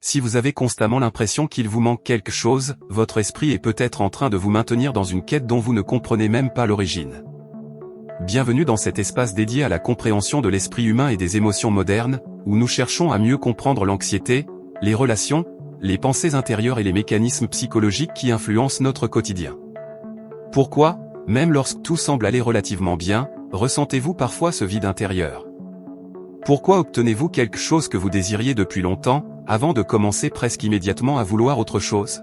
Si vous avez constamment l'impression qu'il vous manque quelque chose, votre esprit est peut-être en train de vous maintenir dans une quête dont vous ne comprenez même pas l'origine. Bienvenue dans cet espace dédié à la compréhension de l'esprit humain et des émotions modernes, où nous cherchons à mieux comprendre l'anxiété, les relations, les pensées intérieures et les mécanismes psychologiques qui influencent notre quotidien. Pourquoi, même lorsque tout semble aller relativement bien, ressentez-vous parfois ce vide intérieur? Pourquoi obtenez-vous quelque chose que vous désiriez depuis longtemps, avant de commencer presque immédiatement à vouloir autre chose?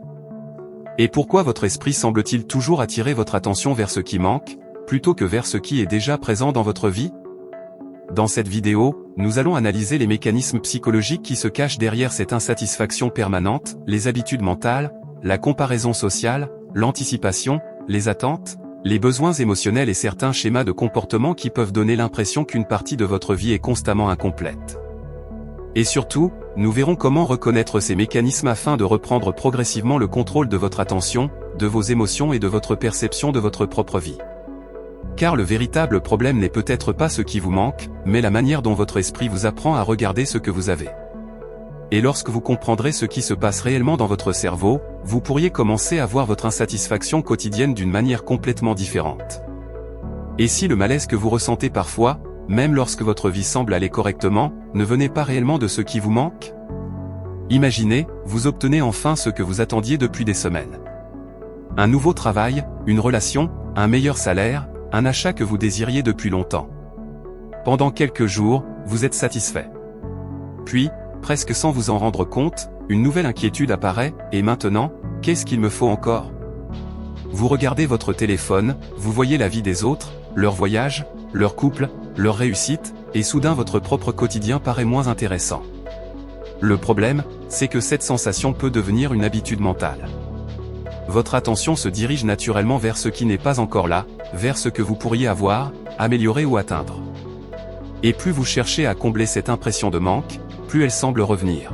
Et pourquoi votre esprit semble-t-il toujours attirer votre attention vers ce qui manque, plutôt que vers ce qui est déjà présent dans votre vie? Dans cette vidéo, nous allons analyser les mécanismes psychologiques qui se cachent derrière cette insatisfaction permanente, les habitudes mentales, la comparaison sociale, l'anticipation, les attentes, les besoins émotionnels et certains schémas de comportement qui peuvent donner l'impression qu'une partie de votre vie est constamment incomplète. Et surtout, nous verrons comment reconnaître ces mécanismes afin de reprendre progressivement le contrôle de votre attention, de vos émotions et de votre perception de votre propre vie. Car le véritable problème n'est peut-être pas ce qui vous manque, mais la manière dont votre esprit vous apprend à regarder ce que vous avez. Et lorsque vous comprendrez ce qui se passe réellement dans votre cerveau, vous pourriez commencer à voir votre insatisfaction quotidienne d'une manière complètement différente. Et si le malaise que vous ressentez parfois, même lorsque votre vie semble aller correctement, ne venait pas réellement de ce qui vous manque? Imaginez, vous obtenez enfin ce que vous attendiez depuis des semaines. Un nouveau travail, une relation, un meilleur salaire, un achat que vous désiriez depuis longtemps. Pendant quelques jours, vous êtes satisfait. Puis, presque sans vous en rendre compte, une nouvelle inquiétude apparaît, et maintenant, qu'est-ce qu'il me faut encore? Vous regardez votre téléphone, vous voyez la vie des autres, leurs voyages, leur couple, leur réussite, et soudain votre propre quotidien paraît moins intéressant. Le problème, c'est que cette sensation peut devenir une habitude mentale. Votre attention se dirige naturellement vers ce qui n'est pas encore là, vers ce que vous pourriez avoir, améliorer ou atteindre. Et plus vous cherchez à combler cette impression de manque, plus elle semble revenir.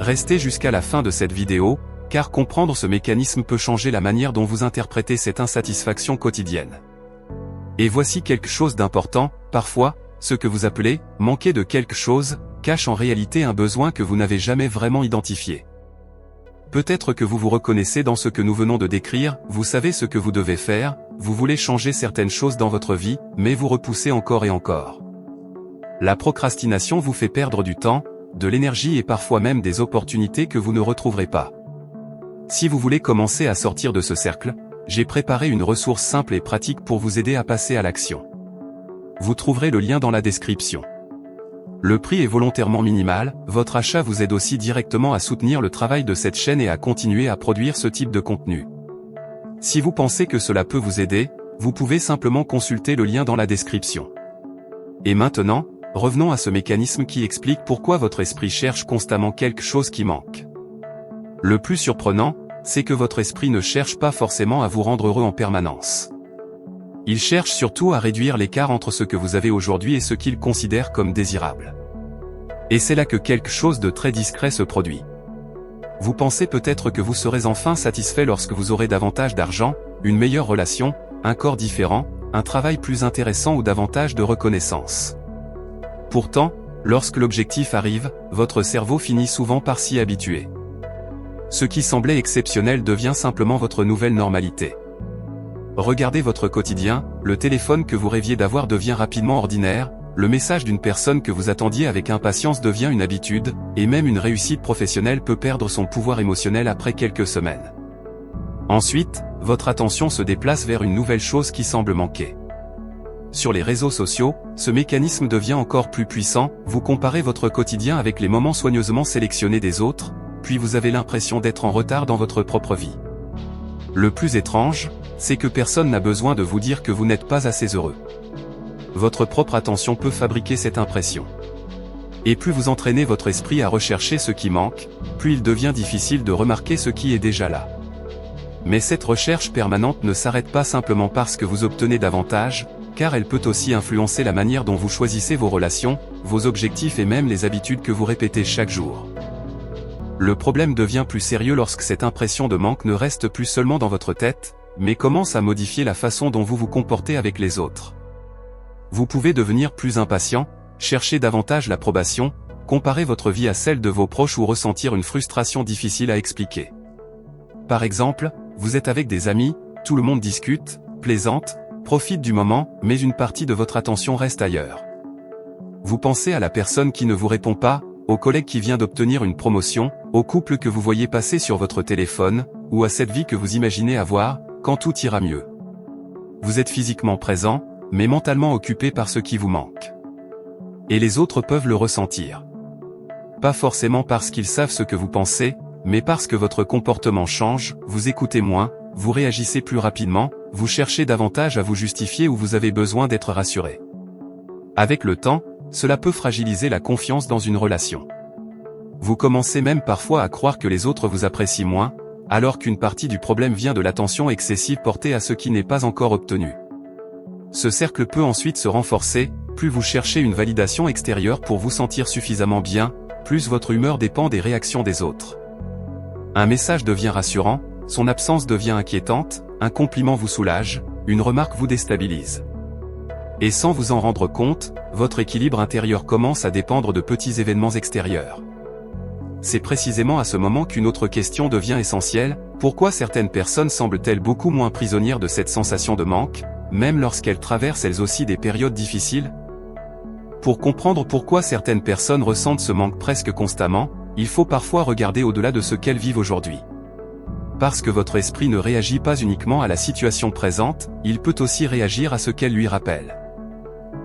Restez jusqu'à la fin de cette vidéo, car comprendre ce mécanisme peut changer la manière dont vous interprétez cette insatisfaction quotidienne. Et voici quelque chose d'important, parfois, ce que vous appelez « manquer de quelque chose » cache en réalité un besoin que vous n'avez jamais vraiment identifié. Peut-être que vous vous reconnaissez dans ce que nous venons de décrire, vous savez ce que vous devez faire, vous voulez changer certaines choses dans votre vie, mais vous repoussez encore et encore. La procrastination vous fait perdre du temps, de l'énergie et parfois même des opportunités que vous ne retrouverez pas. Si vous voulez commencer à sortir de ce cercle, j'ai préparé une ressource simple et pratique pour vous aider à passer à l'action. Vous trouverez le lien dans la description. Le prix est volontairement minimal, votre achat vous aide aussi directement à soutenir le travail de cette chaîne et à continuer à produire ce type de contenu. Si vous pensez que cela peut vous aider, vous pouvez simplement consulter le lien dans la description. Et maintenant, revenons à ce mécanisme qui explique pourquoi votre esprit cherche constamment quelque chose qui manque. Le plus surprenant, c'est que votre esprit ne cherche pas forcément à vous rendre heureux en permanence. Il cherche surtout à réduire l'écart entre ce que vous avez aujourd'hui et ce qu'il considère comme désirable. Et c'est là que quelque chose de très discret se produit. Vous pensez peut-être que vous serez enfin satisfait lorsque vous aurez davantage d'argent, une meilleure relation, un corps différent, un travail plus intéressant ou davantage de reconnaissance. Pourtant, lorsque l'objectif arrive, votre cerveau finit souvent par s'y habituer. Ce qui semblait exceptionnel devient simplement votre nouvelle normalité. Regardez votre quotidien, le téléphone que vous rêviez d'avoir devient rapidement ordinaire, le message d'une personne que vous attendiez avec impatience devient une habitude, et même une réussite professionnelle peut perdre son pouvoir émotionnel après quelques semaines. Ensuite, votre attention se déplace vers une nouvelle chose qui semble manquer. Sur les réseaux sociaux, ce mécanisme devient encore plus puissant, vous comparez votre quotidien avec les moments soigneusement sélectionnés des autres, puis vous avez l'impression d'être en retard dans votre propre vie. Le plus étrange, c'est que personne n'a besoin de vous dire que vous n'êtes pas assez heureux. Votre propre attention peut fabriquer cette impression. Et plus vous entraînez votre esprit à rechercher ce qui manque, plus il devient difficile de remarquer ce qui est déjà là. Mais cette recherche permanente ne s'arrête pas simplement parce que vous obtenez davantage, car elle peut aussi influencer la manière dont vous choisissez vos relations, vos objectifs et même les habitudes que vous répétez chaque jour. Le problème devient plus sérieux lorsque cette impression de manque ne reste plus seulement dans votre tête, mais commence à modifier la façon dont vous vous comportez avec les autres. Vous pouvez devenir plus impatient, chercher davantage l'approbation, comparer votre vie à celle de vos proches ou ressentir une frustration difficile à expliquer. Par exemple, vous êtes avec des amis, tout le monde discute, plaisante, profite du moment, mais une partie de votre attention reste ailleurs. Vous pensez à la personne qui ne vous répond pas, au collègue qui vient d'obtenir une promotion, au couple que vous voyez passer sur votre téléphone, ou à cette vie que vous imaginez avoir, quand tout ira mieux. Vous êtes physiquement présent, mais mentalement occupé par ce qui vous manque. Et les autres peuvent le ressentir. Pas forcément parce qu'ils savent ce que vous pensez, mais parce que votre comportement change, vous écoutez moins, vous réagissez plus rapidement, vous cherchez davantage à vous justifier ou vous avez besoin d'être rassuré. Avec le temps, cela peut fragiliser la confiance dans une relation. Vous commencez même parfois à croire que les autres vous apprécient moins, alors qu'une partie du problème vient de l'attention excessive portée à ce qui n'est pas encore obtenu. Ce cercle peut ensuite se renforcer, plus vous cherchez une validation extérieure pour vous sentir suffisamment bien, plus votre humeur dépend des réactions des autres. Un message devient rassurant, son absence devient inquiétante, un compliment vous soulage, une remarque vous déstabilise. Et sans vous en rendre compte, votre équilibre intérieur commence à dépendre de petits événements extérieurs. C'est précisément à ce moment qu'une autre question devient essentielle, pourquoi certaines personnes semblent-elles beaucoup moins prisonnières de cette sensation de manque, même lorsqu'elles traversent elles aussi des périodes difficiles? Pour comprendre pourquoi certaines personnes ressentent ce manque presque constamment, il faut parfois regarder au-delà de ce qu'elles vivent aujourd'hui. Parce que votre esprit ne réagit pas uniquement à la situation présente, il peut aussi réagir à ce qu'elle lui rappelle.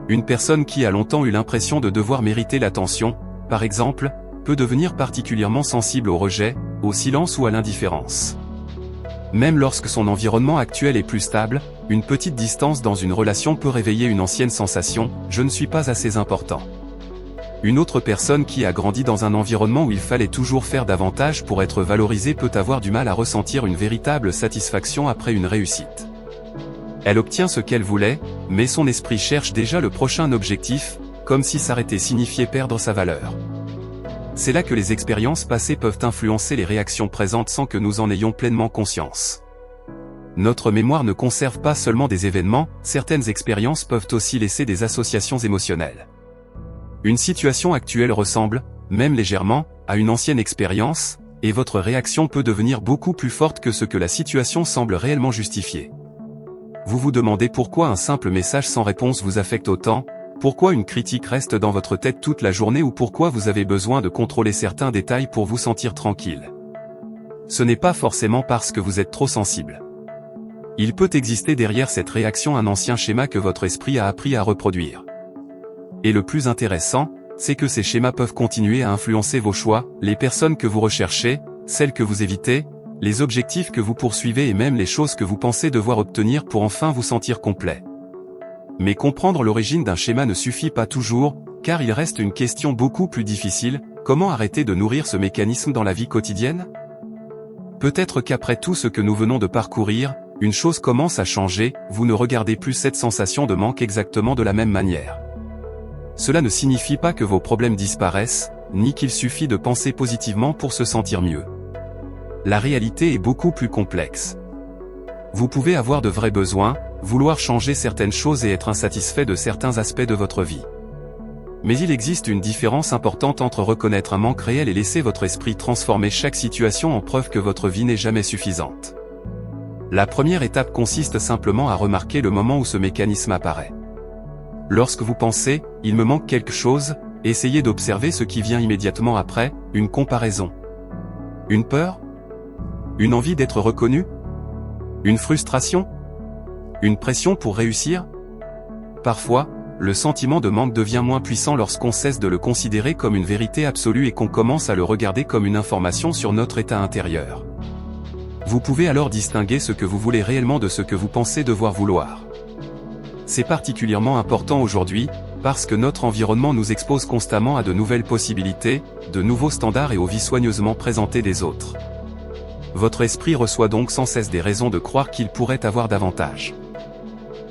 Une personne qui a longtemps eu l'impression de devoir mériter l'attention, par exemple, peut devenir particulièrement sensible au rejet, au silence ou à l'indifférence. Même lorsque son environnement actuel est plus stable, une petite distance dans une relation peut réveiller une ancienne sensation, « je ne suis pas assez important ». Une autre personne qui a grandi dans un environnement où il fallait toujours faire davantage pour être valorisé peut avoir du mal à ressentir une véritable satisfaction après une réussite. Elle obtient ce qu'elle voulait, mais son esprit cherche déjà le prochain objectif, comme si s'arrêter signifiait perdre sa valeur. C'est là que les expériences passées peuvent influencer les réactions présentes sans que nous en ayons pleinement conscience. Notre mémoire ne conserve pas seulement des événements, certaines expériences peuvent aussi laisser des associations émotionnelles. Une situation actuelle ressemble, même légèrement, à une ancienne expérience, et votre réaction peut devenir beaucoup plus forte que ce que la situation semble réellement justifier. Vous vous demandez pourquoi un simple message sans réponse vous affecte autant, pourquoi une critique reste dans votre tête toute la journée ou pourquoi vous avez besoin de contrôler certains détails pour vous sentir tranquille. Ce n'est pas forcément parce que vous êtes trop sensible. Il peut exister derrière cette réaction un ancien schéma que votre esprit a appris à reproduire. Et le plus intéressant, c'est que ces schémas peuvent continuer à influencer vos choix, les personnes que vous recherchez, celles que vous évitez, les objectifs que vous poursuivez et même les choses que vous pensez devoir obtenir pour enfin vous sentir complet. Mais comprendre l'origine d'un schéma ne suffit pas toujours, car il reste une question beaucoup plus difficile, comment arrêter de nourrir ce mécanisme dans la vie quotidienne? Peut-être qu'après tout ce que nous venons de parcourir, une chose commence à changer, vous ne regardez plus cette sensation de manque exactement de la même manière. Cela ne signifie pas que vos problèmes disparaissent, ni qu'il suffit de penser positivement pour se sentir mieux. La réalité est beaucoup plus complexe. Vous pouvez avoir de vrais besoins, vouloir changer certaines choses et être insatisfait de certains aspects de votre vie. Mais il existe une différence importante entre reconnaître un manque réel et laisser votre esprit transformer chaque situation en preuve que votre vie n'est jamais suffisante. La première étape consiste simplement à remarquer le moment où ce mécanisme apparaît. Lorsque vous pensez « il me manque quelque chose », essayez d'observer ce qui vient immédiatement après, une comparaison. Une peur? Une envie d'être reconnu? Une frustration? Une pression pour réussir? Parfois, le sentiment de manque devient moins puissant lorsqu'on cesse de le considérer comme une vérité absolue et qu'on commence à le regarder comme une information sur notre état intérieur. Vous pouvez alors distinguer ce que vous voulez réellement de ce que vous pensez devoir vouloir. C'est particulièrement important aujourd'hui, parce que notre environnement nous expose constamment à de nouvelles possibilités, de nouveaux standards et aux vies soigneusement présentées des autres. Votre esprit reçoit donc sans cesse des raisons de croire qu'il pourrait avoir davantage.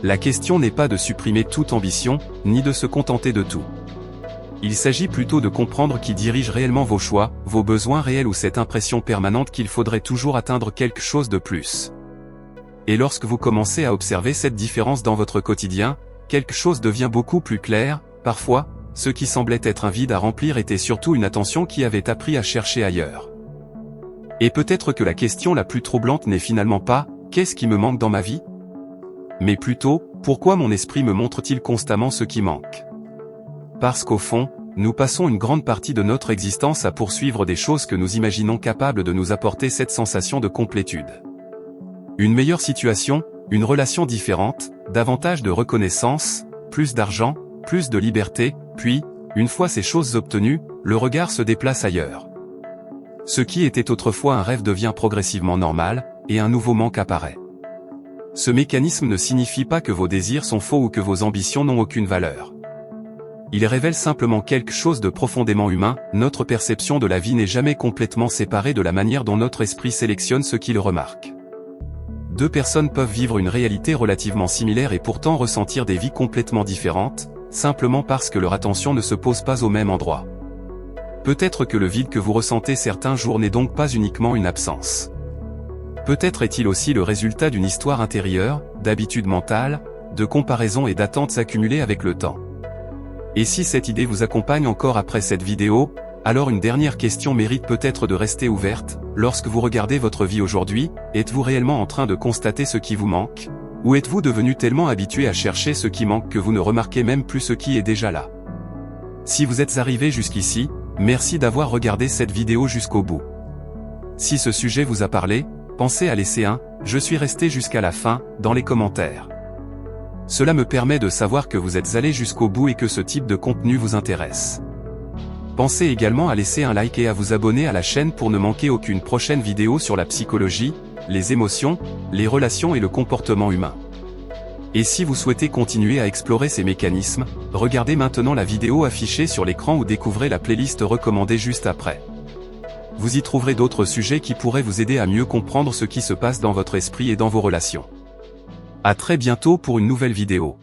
La question n'est pas de supprimer toute ambition, ni de se contenter de tout. Il s'agit plutôt de comprendre qui dirige réellement vos choix, vos besoins réels ou cette impression permanente qu'il faudrait toujours atteindre quelque chose de plus. Et lorsque vous commencez à observer cette différence dans votre quotidien, quelque chose devient beaucoup plus clair, parfois, ce qui semblait être un vide à remplir était surtout une attention qui avait appris à chercher ailleurs. Et peut-être que la question la plus troublante n'est finalement pas « qu'est-ce qui me manque dans ma vie ?», mais plutôt « pourquoi mon esprit me montre-t-il constamment ce qui manque ?» Parce qu'au fond, nous passons une grande partie de notre existence à poursuivre des choses que nous imaginons capables de nous apporter cette sensation de complétude. Une meilleure situation, une relation différente, davantage de reconnaissance, plus d'argent, plus de liberté, puis, une fois ces choses obtenues, le regard se déplace ailleurs. Ce qui était autrefois un rêve devient progressivement normal, et un nouveau manque apparaît. Ce mécanisme ne signifie pas que vos désirs sont faux ou que vos ambitions n'ont aucune valeur. Il révèle simplement quelque chose de profondément humain, notre perception de la vie n'est jamais complètement séparée de la manière dont notre esprit sélectionne ce qu'il remarque. Deux personnes peuvent vivre une réalité relativement similaire et pourtant ressentir des vies complètement différentes, simplement parce que leur attention ne se pose pas au même endroit. Peut-être que le vide que vous ressentez certains jours n'est donc pas uniquement une absence. Peut-être est-il aussi le résultat d'une histoire intérieure, d'habitudes mentales, de comparaisons et d'attentes accumulées avec le temps. Et si cette idée vous accompagne encore après cette vidéo, alors une dernière question mérite peut-être de rester ouverte. Lorsque vous regardez votre vie aujourd'hui, êtes-vous réellement en train de constater ce qui vous manque ? Ou êtes-vous devenu tellement habitué à chercher ce qui manque que vous ne remarquez même plus ce qui est déjà là ? Si vous êtes arrivé jusqu'ici, merci d'avoir regardé cette vidéo jusqu'au bout. Si ce sujet vous a parlé, pensez à laisser un « Je suis resté jusqu'à la fin » dans les commentaires. Cela me permet de savoir que vous êtes allé jusqu'au bout et que ce type de contenu vous intéresse. Pensez également à laisser un like et à vous abonner à la chaîne pour ne manquer aucune prochaine vidéo sur la psychologie, les émotions, les relations et le comportement humain. Et si vous souhaitez continuer à explorer ces mécanismes, regardez maintenant la vidéo affichée sur l'écran ou découvrez la playlist recommandée juste après. Vous y trouverez d'autres sujets qui pourraient vous aider à mieux comprendre ce qui se passe dans votre esprit et dans vos relations. À très bientôt pour une nouvelle vidéo.